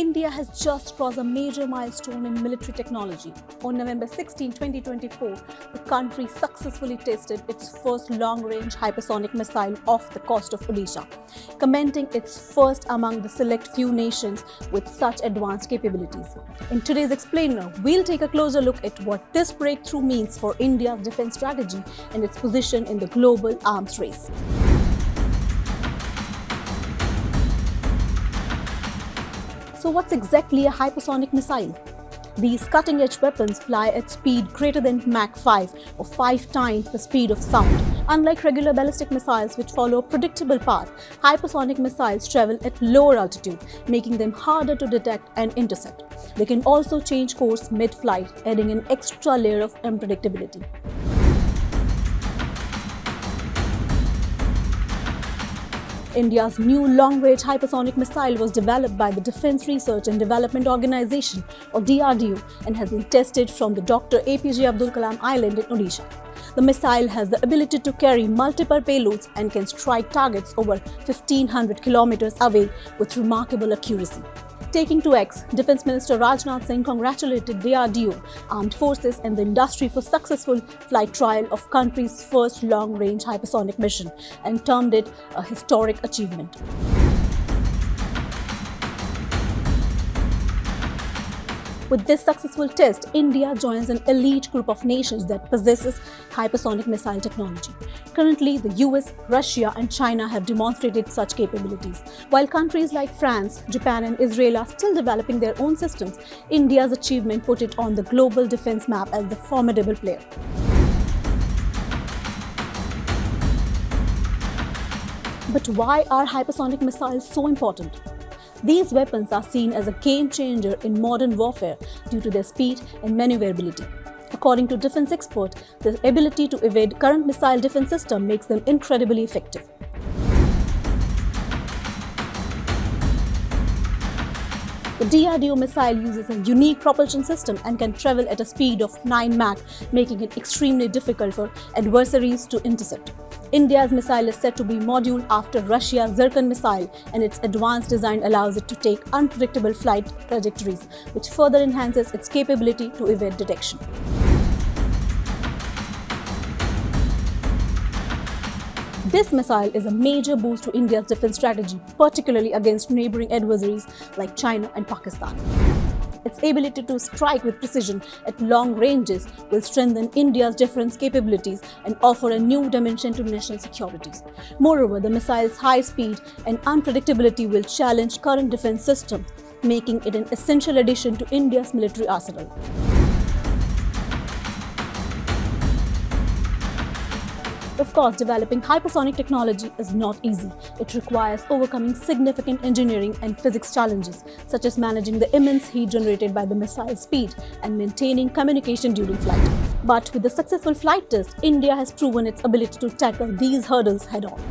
India has just crossed a major milestone in military technology. On November 16, 2024, the country successfully tested its first long-range hypersonic missile off the coast of Odisha, commending its first among the select few nations with such advanced capabilities. In today's Explainer, we'll take a closer look at what this breakthrough means for India's defense strategy and its position in the global arms race. So what's exactly a hypersonic missile? These cutting-edge weapons fly at speed greater than Mach 5 or 5 times the speed of sound. Unlike regular ballistic missiles which follow a predictable path, hypersonic missiles travel at lower altitude, making them harder to detect and intercept. They can also change course mid-flight, adding an extra layer of unpredictability. India's new long-range hypersonic missile was developed by the Defence Research and Development Organisation or DRDO and has been tested from the Dr. APJ Abdul Kalam Island in Odisha. The missile has the ability to carry multiple payloads and can strike targets over 1,500 kilometers away with remarkable accuracy. Taking to X, Defence Minister Rajnath Singh congratulated DRDO, armed forces and the industry for successful flight trial of country's first long-range hypersonic mission and termed it a historic achievement. With this successful test, India joins an elite group of nations that possesses hypersonic missile technology. Currently, the US, Russia and China have demonstrated such capabilities. While countries like France, Japan and Israel are still developing their own systems, India's achievement put it on the global defense map as the formidable player. But why are hypersonic missiles so important? These weapons are seen as a game changer in modern warfare due to their speed and maneuverability. According to defense experts, the ability to evade current missile defense system makes them incredibly effective. The DRDO missile uses a unique propulsion system and can travel at a speed of 9 Mach, making it extremely difficult for adversaries to intercept. India's missile is said to be modeled after Russia's Zircon missile, and its advanced design allows it to take unpredictable flight trajectories, which further enhances its capability to evade detection. This missile is a major boost to India's defense strategy, particularly against neighboring adversaries like China and Pakistan. Its ability to strike with precision at long ranges will strengthen India's defense capabilities and offer a new dimension to national security. Moreover, the missile's high speed and unpredictability will challenge current defense systems, making it an essential addition to India's military arsenal. Of course, developing hypersonic technology is not easy. It requires overcoming significant engineering and physics challenges, such as managing the immense heat generated by the missile's speed and maintaining communication during flight. But with the successful flight test, India has proven its ability to tackle these hurdles head-on.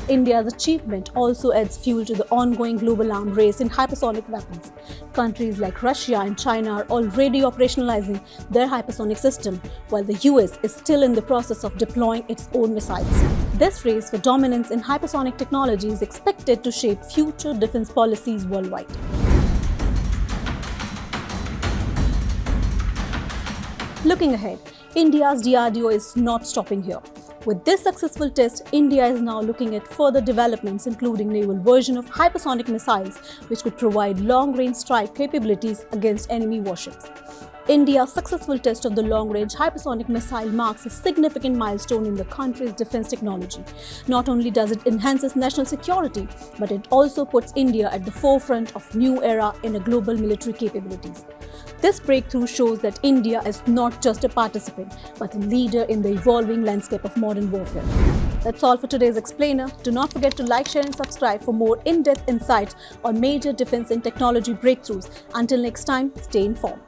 India's achievement also adds fuel to the ongoing global arms race in hypersonic weapons. Countries like Russia and China are already operationalizing their hypersonic system, while the US is still in the process of deploying its own missiles. This race for dominance in hypersonic technology is expected to shape future defense policies worldwide. Looking ahead, India's DRDO is not stopping here. With this successful test, India is now looking at further developments, including naval version of hypersonic missiles, which could provide long-range strike capabilities against enemy warships. India's successful test of the long-range hypersonic missile marks a significant milestone in the country's defense technology. Not only does it enhance its national security, but it also puts India at the forefront of new era in global military capabilities. This breakthrough shows that India is not just a participant, but a leader in the evolving landscape of modern warfare. That's all for today's Explainer. Do not forget to like, share and subscribe for more in-depth insights on major defense and technology breakthroughs. Until next time, stay informed.